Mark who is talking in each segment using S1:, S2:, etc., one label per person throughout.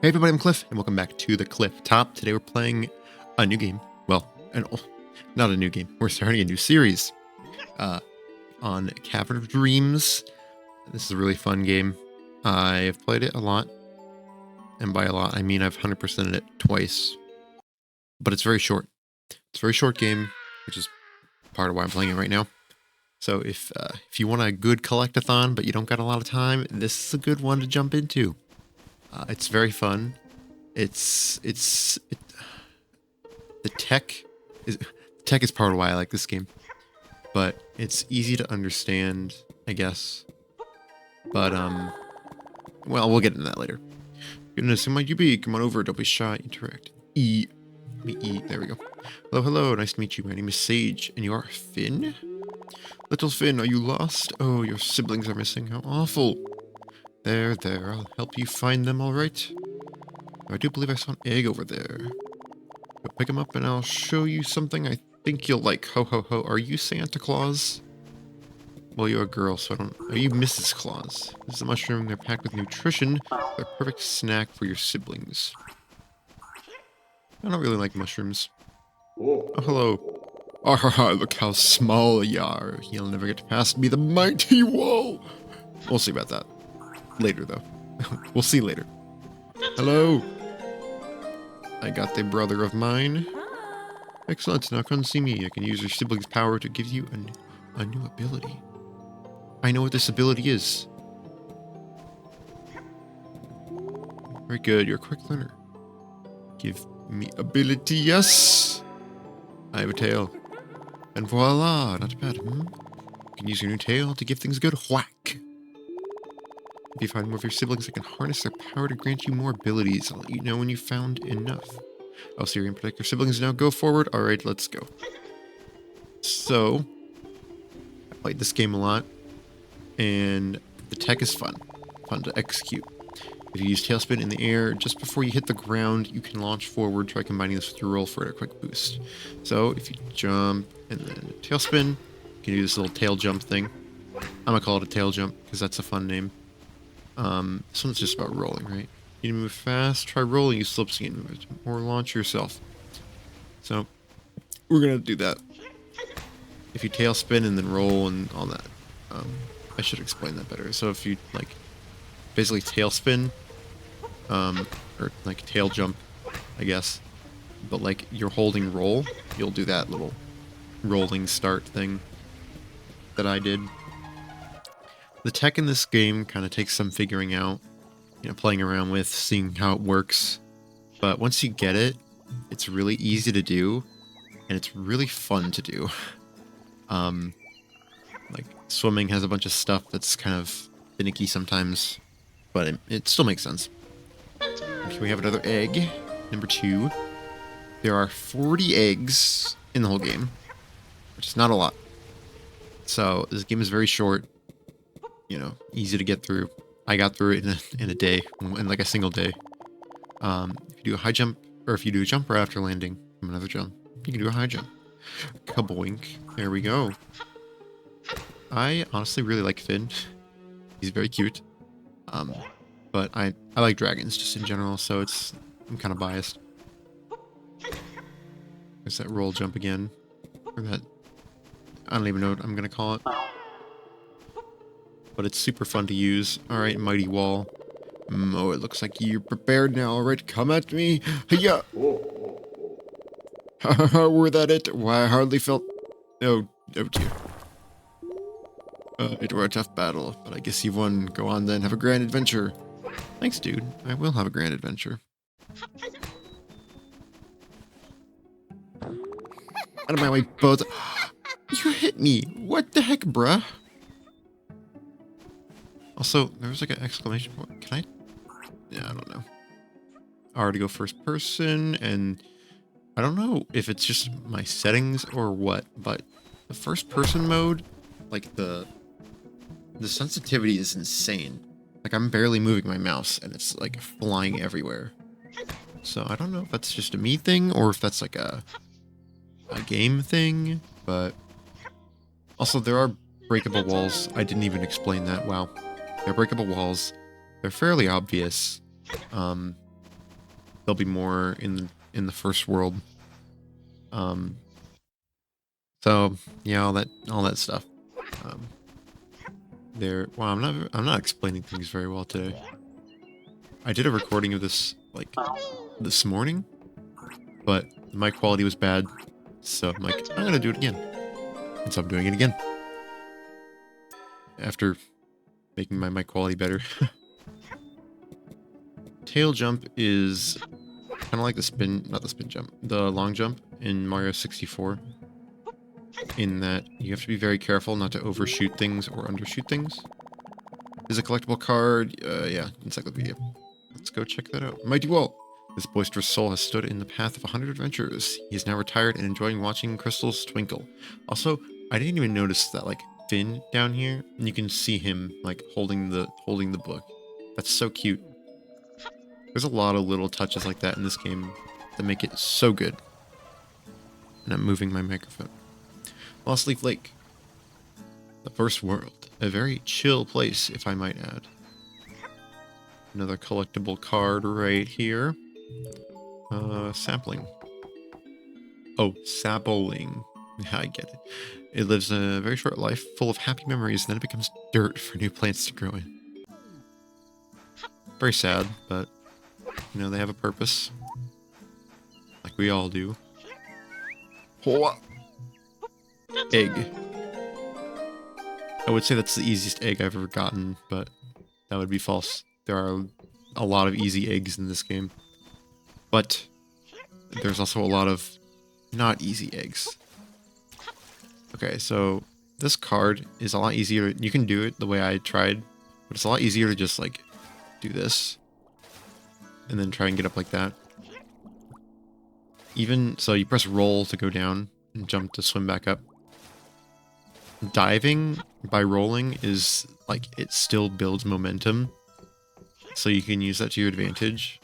S1: Hey everybody, I'm Cliff, and welcome back to the Cliff Top. Today we're playing a new game. Well, not a new game. We're starting a new series on Cavern of Dreams. This is a really fun game. I've played it a lot, and by a lot I mean I've 100%ed it twice. But it's very short. It's a very short game, which is part of why I'm playing it right now. So if you want a good collectathon, but you don't got a lot of time, this is a good one to jump into. It's very fun. The tech is part of why I like this game, but it's easy to understand, I guess. But well, we'll get into that later. Goodness, who might you be? Come on over. Don't be shy. Interact. E. There we go. Hello, hello. Nice to meet you. My name is Sage, and you are Finn. Little Finn, are you lost? Oh, your siblings are missing. How awful. There, I'll help you find them, alright? I do believe I saw an egg over there. Go pick him up and I'll show you something I think you'll like. Ho, ho, ho. Are you Santa Claus? Well, you're a girl, so I don't... Are you Mrs. Claus? This is a mushroom. They're packed with nutrition. They're a perfect snack for your siblings. I don't really like mushrooms. Oh, hello. Ah, ha, ha, look how small you are. You'll never get past me, the mighty wall. We'll see about that. Later, though. We'll see later. Hello. I got the brother of mine. Excellent. Now come see me. I can use your sibling's power to give you a new ability. I know what this ability is. Very good. You're a quick learner. Give me ability. Yes. I have a tail. And voila. Not bad. You can use your new tail to give things a good whack. If you find more of your siblings that can harness their power to grant you more abilities, I'll let you know when you've found enough. I'll see you and protect your siblings. Now go forward. Alright, let's go. So, I played this game a lot, and the tech is fun. Fun to execute. If you use Tailspin in the air, just before you hit the ground, you can launch forward. Try combining this with your roll for a quick boost. So, if you jump and then Tailspin, you can do this little tail jump thing. I'm gonna call it a tail jump, because that's a fun name. This one's just about rolling, right? You need to move fast, try rolling, you slip skiing move, or launch yourself. So, we're gonna do that. If you tail spin and then roll and all that. I should explain that better. So if you, like, basically tail spin, or, like, tail jump, I guess, but, like, you're holding roll, you'll do that little rolling start thing that I did. The tech in this game kind of takes some figuring out, playing around with, seeing how it works. But once you get it, it's really easy to do, and it's really fun to do. Like, swimming has a bunch of stuff that's kind of finicky sometimes, but it still makes sense. Okay, we have another egg, number 2. There are 40 eggs in the whole game, which is not a lot. So, this game is very short. Easy to get through. I got through it in a day, in like a single day. If you do a high jump, or if you do a jump right after landing from another jump, you can do a high jump. Kaboink. There we go. I honestly really like Finn. He's very cute. But I like dragons just in general, so I'm kind of biased. There's that roll jump again. Or that... I don't even know what I'm going to call it. But it's super fun to use. Alright, mighty wall. Oh, it looks like you're prepared now. Alright, come at me. Hiya! Were that it? Why, I hardly felt... Oh dear. It were a tough battle, but I guess you've won. Go on then, have a grand adventure. Thanks, dude. I will have a grand adventure. Out of my way, both. You hit me. What the heck, bruh? Also, there was like an exclamation point. Can I? Yeah, I don't know. I already go first person, and I don't know if it's just my settings or what, but the first person mode, like the sensitivity is insane. Like, I'm barely moving my mouse, and it's like flying everywhere. So I don't know if that's just a me thing, or if that's like a game thing, but also there are breakable walls. I didn't even explain that. Wow. They're breakable walls. They're fairly obvious. there'll be more in the first world. So yeah, all that stuff. Wow, I'm not explaining things very well today. I did a recording of this like this morning, but the mic quality was bad, so I'm like, I'm gonna do it again. And so I'm doing it again. After making my mic quality better. Tail jump is kind of like not the spin jump, the long jump in Mario 64. In that you have to be very careful not to overshoot things or undershoot things. There's a collectible card, yeah, encyclopedia. Let's go check that out. Mighty Wall! This boisterous soul has stood in the path of 100 adventures. He is now retired and enjoying watching crystals twinkle. Also, I didn't even notice that, like, fin down here, and you can see him, like, holding the book. That's so cute. There's a lot of little touches like that in this game that make it so good. And I'm moving my microphone. Lost Leaf Lake. The first world. A very chill place, if I might add. Another collectible card right here. Sapling. Oh, sapling. I get it. It lives a very short life, full of happy memories, and then it becomes dirt for new plants to grow in. Very sad, but, you know, they have a purpose. Like we all do. Egg. I would say that's the easiest egg I've ever gotten, but that would be false. There are a lot of easy eggs in this game. But there's also a lot of not easy eggs. Okay, so this card is a lot easier. You can do it the way I tried, but it's a lot easier to just, like, do this. And then try and get up like that. Even, so you press roll to go down and jump to swim back up. Diving by rolling is, like, it still builds momentum. So you can use that to your advantage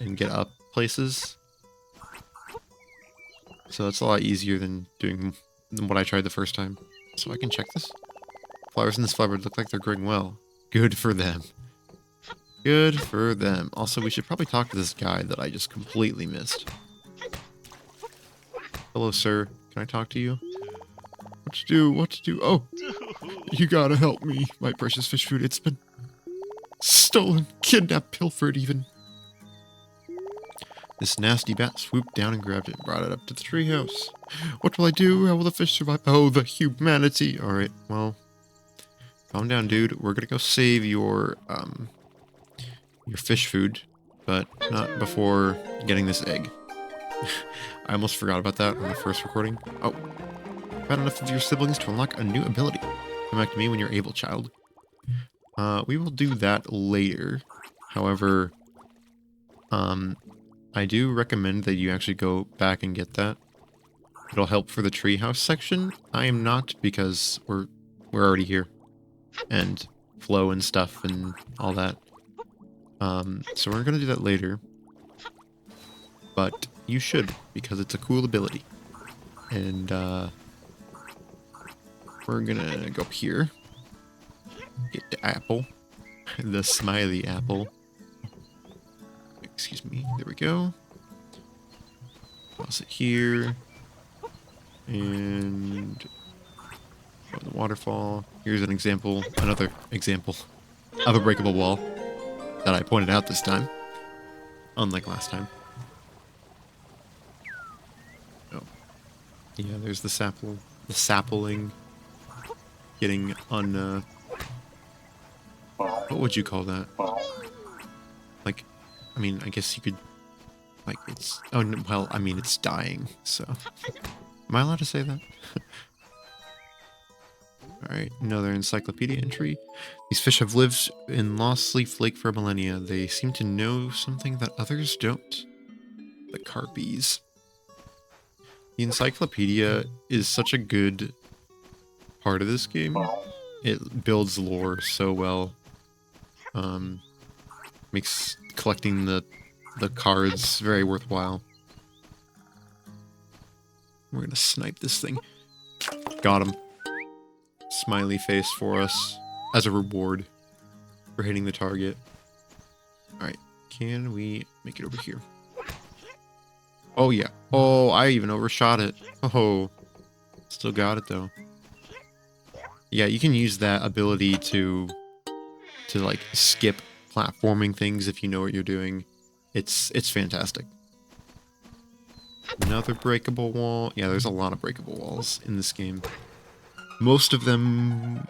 S1: and get up places. So it's a lot easier than what I tried the first time. So I can check this. Flowers in this flower look like they're growing well. Good for them. Good for them. Also, we should probably talk to this guy that I just completely missed. Hello, sir. Can I talk to you? What to do? What to do? Oh, you gotta help me. My precious fish food. It's been stolen, kidnapped, pilfered even. This nasty bat swooped down and grabbed it and brought it up to the treehouse. What will I do? How will the fish survive? Oh, the humanity. Alright, well, calm down, dude. We're gonna go save your fish food, but not before getting this egg. I almost forgot about that on the first recording. Oh, got enough of your siblings to unlock a new ability. Come back to me when you're able, child. We will do that later. However, I do recommend that you actually go back and get that. It'll help for the treehouse section. I am not, because we're already here. And flow and stuff and all that. So we're gonna do that later. But you should, because it's a cool ability. And, we're gonna go up here. Get the apple. The smiley apple. Excuse me. There we go. Toss it here. And go to the waterfall. Here's an example, another example of a breakable wall that I pointed out this time. Unlike last time. Oh. Yeah, there's the sapling getting on, what would you call that? Like, I mean, I guess you could, like, it's, oh, no, well, I mean, it's dying, so. Am I allowed to say that? Alright, another encyclopedia entry. These fish have lived in Lost Leaf Lake for millennia. They seem to know something that others don't. The carpies. The encyclopedia is such a good part of this game. It builds lore so well. Makes collecting the cards very worthwhile. We're gonna snipe this thing. Got him. Smiley face for us as a reward for hitting the target. Alright, can we make it over here? Oh, yeah. Oh, I even overshot it. Oh, still got it, though. Yeah, you can use that ability to like, skip platforming things if you know what you're doing. It's fantastic. Another breakable wall. Yeah, there's a lot of breakable walls in this game. Most of them...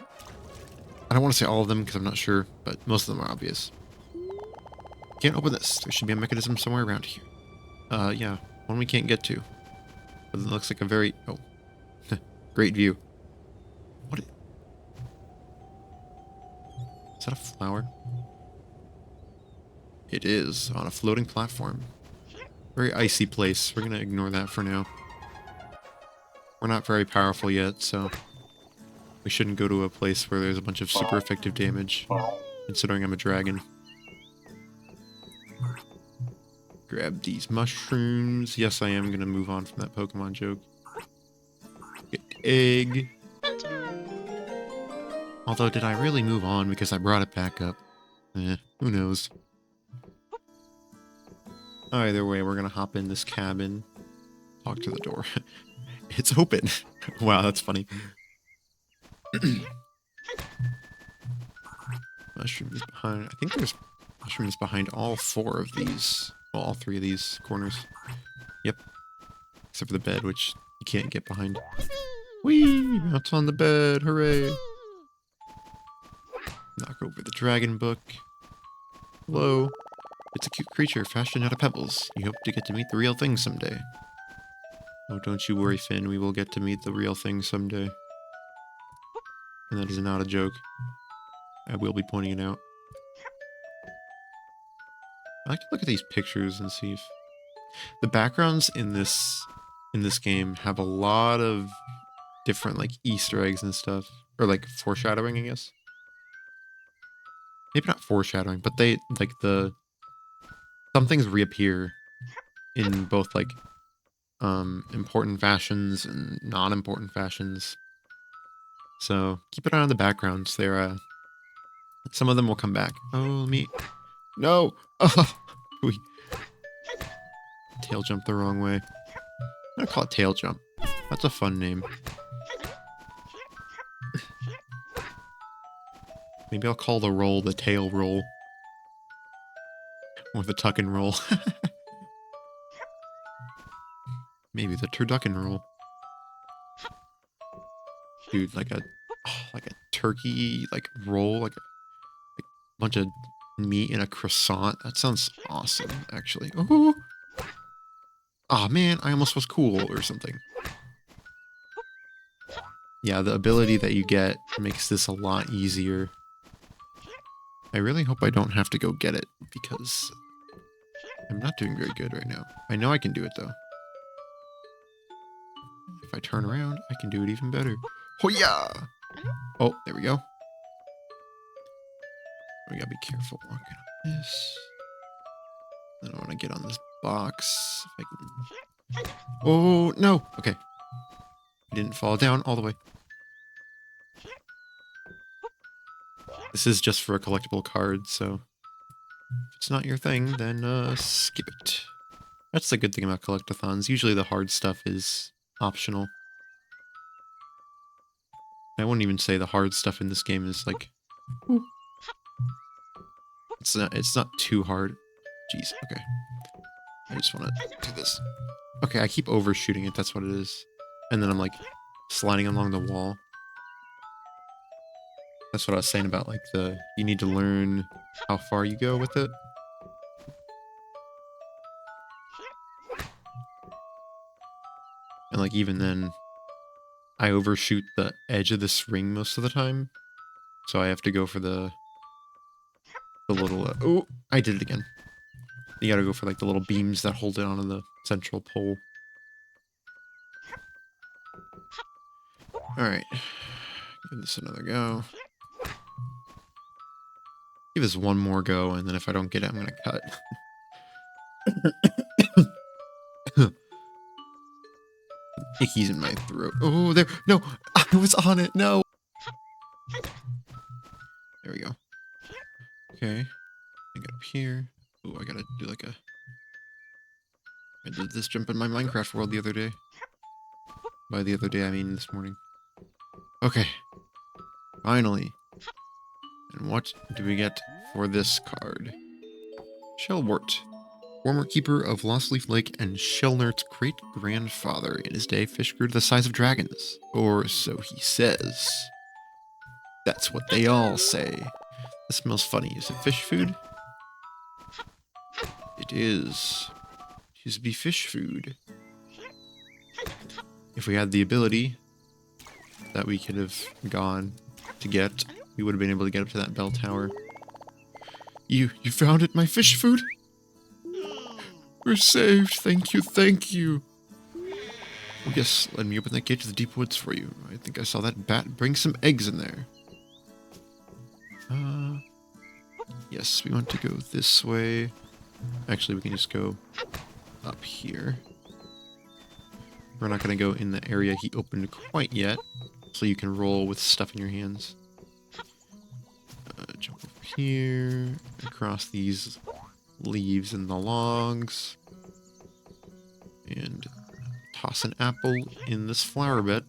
S1: I don't want to say all of them because I'm not sure, but most of them are obvious. Can't open this. There should be a mechanism somewhere around here. Yeah. One we can't get to. But it looks like a very... Oh. Great view. What? Is that a flower? It is, on a floating platform. Very icy place. We're gonna ignore that for now. We're not very powerful yet, so... we shouldn't go to a place where there's a bunch of super effective damage, considering I'm a dragon. Grab these mushrooms. Yes, I am gonna move on from that Pokemon joke. Get egg. Although, did I really move on because I brought it back up? Who knows? Either way, we're gonna hop in this cabin. Talk to the door. It's open. Wow, that's funny. Mushrooms behind... I think there's mushrooms behind all 4 of these. Well, all 3 of these corners. Yep. Except for the bed, which you can't get behind. Whee! Bounce on the bed. Hooray! Knock over the dragon book. Hello. It's a cute creature fashioned out of pebbles. You hope to get to meet the real thing someday. Oh, don't you worry, Finn. We will get to meet the real thing someday. And that is not a joke. I will be pointing it out. I like to look at these pictures and see if... the backgrounds in this game have a lot of different, like, Easter eggs and stuff. Or, like, foreshadowing, I guess. Maybe not foreshadowing, but they, like, some things reappear in both, like, important fashions and non-important fashions. So, keep an eye on the backgrounds. They're, some of them will come back. Oh, me. No! Oh! We tail jumped the wrong way. I'm gonna call it tail jump. That's a fun name. Maybe I'll call the roll the tail roll. Or the tuck and roll. Maybe the turducken roll. Dude, like a turkey, like, roll, like a bunch of meat in a croissant. That sounds awesome, actually. Oh, oh man, I almost was cool or something. Yeah, the ability that you get makes this a lot easier. I really hope I don't have to go get it, because I'm not doing very good right now. I know I can do it, though. If I turn around, I can do it even better. Hoya! Oh, there we go. We gotta be careful walking on this. I don't want to get on this box. If I can... oh, no! Okay. I didn't fall down all the way. This is just for a collectible card, so... if it's not your thing, then, skip it. That's the good thing about collectathons. Usually the hard stuff is optional. I wouldn't even say the hard stuff in this game is, like... ooh. It's not too hard. Jeez, okay. I just want to do this. Okay, I keep overshooting it, that's what it is. And then I'm, like, sliding along the wall. That's what I was saying about, like, you need to learn how far you go with it. And, like, even then, I overshoot the edge of this ring most of the time. So I have to go for the little... oh, I did it again. You gotta go for, like, the little beams that hold it onto the central pole. Alright. Give this another go. Give this one more go, and then if I don't get it, I'm gonna cut. Icky's in my throat. Oh, there. No, I was on it. No. There we go. Okay. I get up here. Oh, I gotta do like a did this jump in my Minecraft world the other day. By the other day, I mean this morning. Okay. Finally. And what do we get for this card? Shellwort. Former keeper of Lost Leaf Lake and Shellnert's great-grandfather. In his day, fish grew to the size of dragons. Or so he says. That's what they all say. This smells funny. Is it fish food? It is. It used to be fish food. If we had the ability that we could have gone to get, we would have been able to get up to that bell tower. You found it, my fish food? We're saved. Thank you, thank you. Oh, yes, let me open that gate to the deep woods for you. I think I saw that bat bring some eggs in there. Yes, we want to go this way. Actually, we can just go up here. We're not going to go in the area he opened quite yet, so you can roll with stuff in your hands. Jump over here, across these leaves and the logs, and toss an apple in this flower bed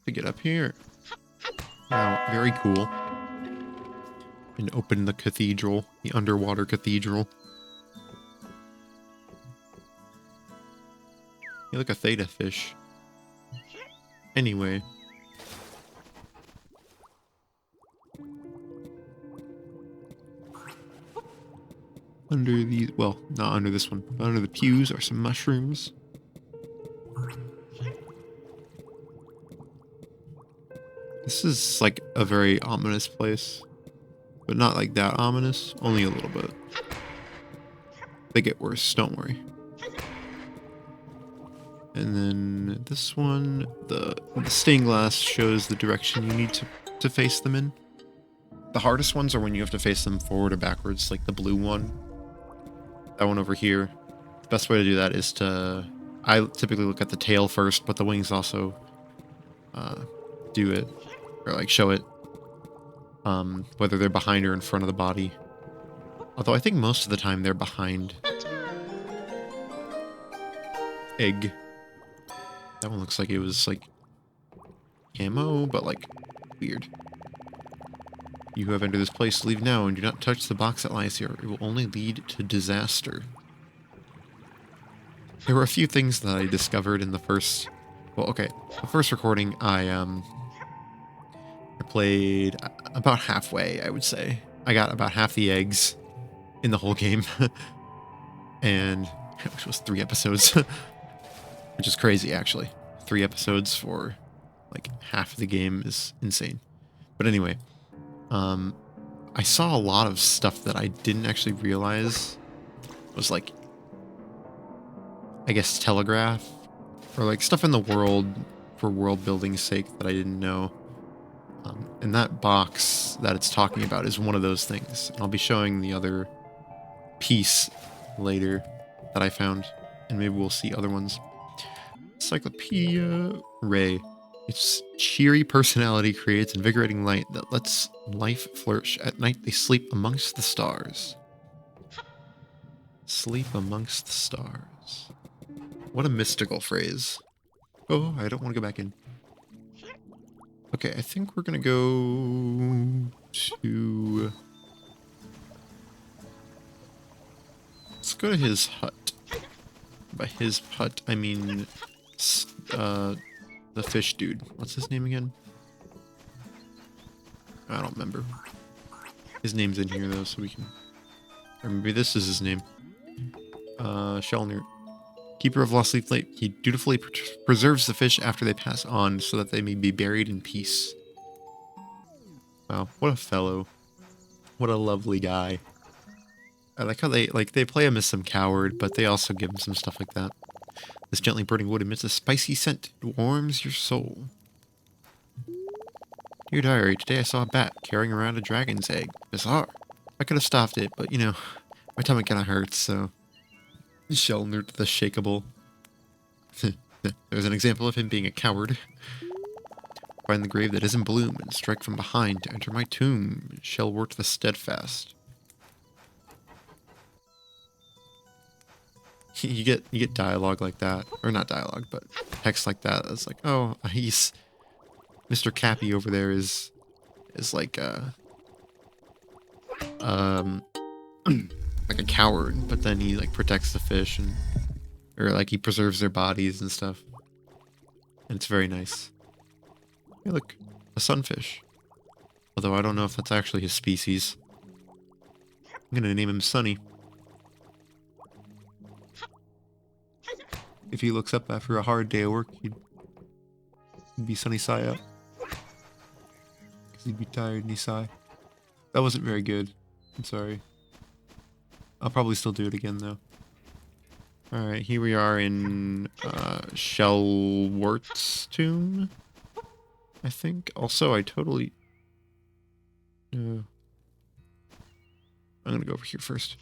S1: to get up here. Now, very cool. And open the cathedral, the underwater cathedral. You look a theta fish. Anyway. Under these, well, not under this one, but under the pews are some mushrooms. This is like a very ominous place. But not like that ominous, only a little bit. They get worse, don't worry. And then this one, the stained glass shows the direction you need to face them in. The hardest ones are when you have to face them forward or backwards, like the blue one. That one over here. The best way to do that is I typically look at the tail first, but the wings also do it, or like show it. Whether they're behind or in front of the body. Although I think most of the time they're behind. Egg. That one looks like it was like camo, but like weird. You who have entered this place, leave now and do not touch the box that lies here. It will only lead to disaster. There were a few things that I discovered in the first... Well, okay. The first recording, I played about halfway, I would say. I got about half the eggs in the whole game. And which was 3 episodes. Which is crazy, actually. 3 episodes for like half the game is insane. But anyway, I saw a lot of stuff that I didn't actually realize was like, I guess, telegraph, or like stuff in the world for world building's sake that I didn't know. And that box that it's talking about is one of those things. I'll be showing the other piece later that I found, and maybe we'll see other ones. Encyclopedia Ray. Its cheery personality creates invigorating light that lets life flourish. At night they sleep amongst the stars. Sleep amongst the stars. What a mystical phrase. Oh, I don't want to go back in. Okay, I think we're gonna go to... Let's go to his hut. By his hut, I mean... the fish dude. What's his name again? I don't remember. His name's in here though, so we can... Or maybe this is his name. Shellner. Keeper of Lost Leaf Lake. He dutifully preserves the fish after they pass on so that they may be buried in peace. Wow, what a fellow. What a lovely guy. I like how they play him as some coward, but they also give him some stuff like that. This gently burning wood emits a spicy scent. It warms your soul. Dear diary, today I saw a bat carrying around a dragon's egg. Bizarre. I could have stopped it, but you know, my tummy kind of hurts, so... Shellner the Shakeable. There's an example of him being a coward. Find the grave that is in bloom and strike from behind to enter my tomb. Shellwort the Steadfast. You get dialogue like that, or not dialogue, but text like that. It's like, oh, he's Mr. Cappy over there is like um like a coward, but then he like protects the fish and or like he preserves their bodies and stuff. And it's very nice. Hey, look, a sunfish. Although I don't know if that's actually his species. I'm gonna name him Sunny. If he looks up after a hard day of work, he'd be Sunny Sigh up. Because he'd be tired and he'd sigh. That wasn't very good. I'm sorry. I'll probably still do it again, though. Alright, here we are in Shellwart's tomb, I think. Also, I totally... I'm gonna go over here first.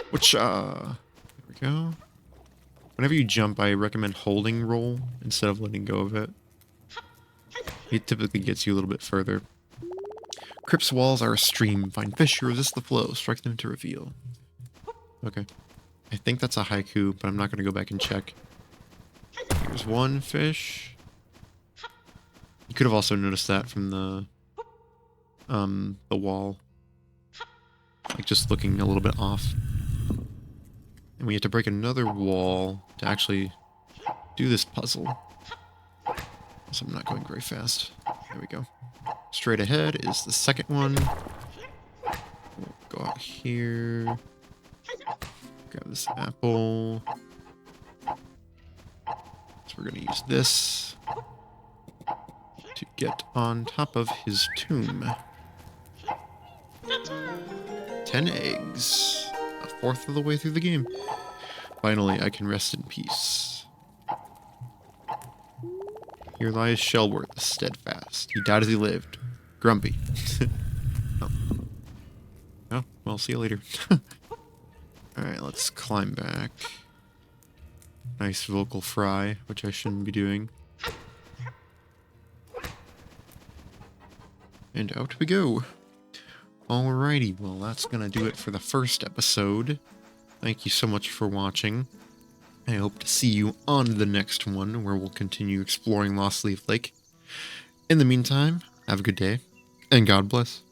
S1: Which, there we go. Whenever you jump, I recommend holding roll instead of letting go of it. It typically gets you a little bit further. Crypt's walls are a stream. Find fish who resist the flow. Strike them to reveal. Okay. I think that's a haiku, but I'm not going to go back and check. Here's one fish. You could have also noticed that from the wall. Like, just looking a little bit off. And we have to break another wall to actually do this puzzle. So I'm not going very fast. There we go. Straight ahead is the second one. We'll go out here. Grab this apple. So we're going to use this to get on top of his tomb. 10 eggs. A fourth of the way through the game. Finally, I can rest in peace. Here lies Shellwart, the steadfast. He died as he lived. Grumpy. Oh, well, see you later. Alright, let's climb back. Nice vocal fry, which I shouldn't be doing. And out we go. Alrighty, well, that's gonna do it for the first episode. Thank you so much for watching. I hope to see you on the next one, where we'll continue exploring Lost Leaf Lake. In the meantime, have a good day, and God bless.